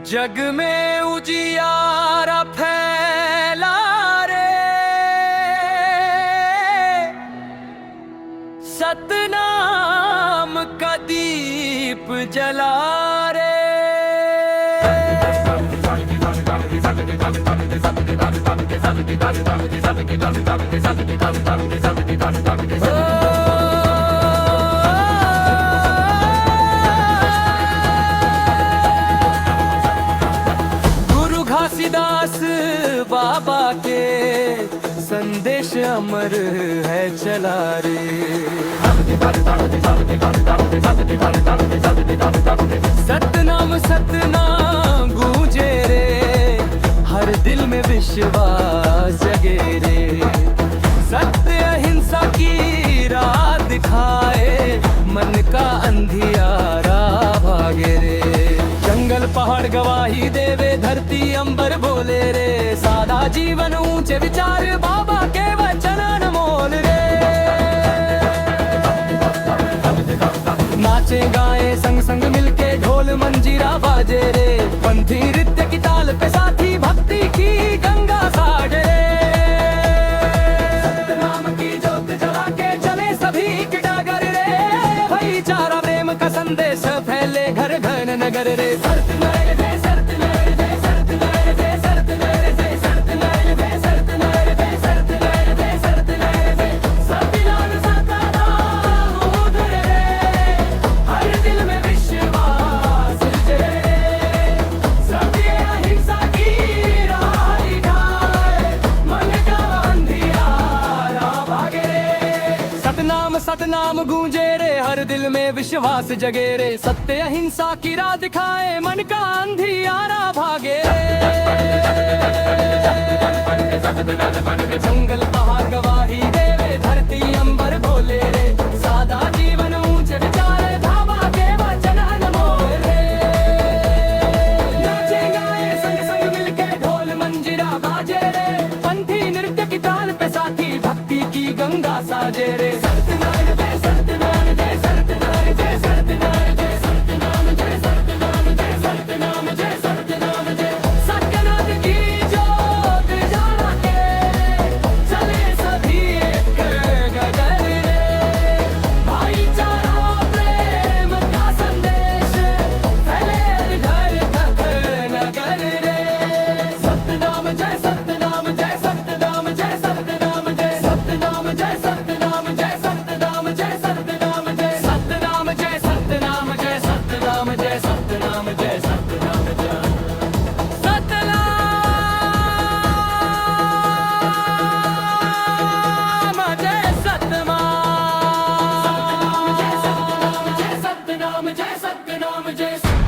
जग में उजियारा फैला रे, सतनाम का दीप जला रे। गुरु घासीदास बाबा के संदेश अमर है चला रे। सतनाम सतनाम गूंजे रे, हर दिल में विश्वास जगे रे। सत्य अहिंसा की राह दिखाए, मन का अंधियारा भागे रे। जंगल पहाड़ गवाही देवे, धरती अंबर बोले रे। सादा जीवन ऊंचे विचार, बाबा के वचन अनमोल रे। नाचे गाए संग संग मिलके, ढोल मंजीरा बाजे रे। पंथी नृत्य की ताल पे साथी, भक्ति की गंगा साजे रे। सतनाम की जोत जला के चले सभी की डगर रे। भाईचारा प्रेम का संदेश फैले घर घर नगर रे। सतनाम गूंजे रे, हर दिल में विश्वास जगे रे। सत्य अहिंसा की राह दिखाए, मन का अंधियारा भागे रे। जंगल पहाड़ गवाही देवे, धरती अंबर बोले रे। सादा जीवन ऊंचे विचार, बाबा के वचन अनमोल रे। नाचे गाए संग संग मिलके, ढोल मंजीरा बाजे रे। पंथी नृत्य की ताल पे साथी, भक्ति की गंगा साजे रे। Jai Satnam Jai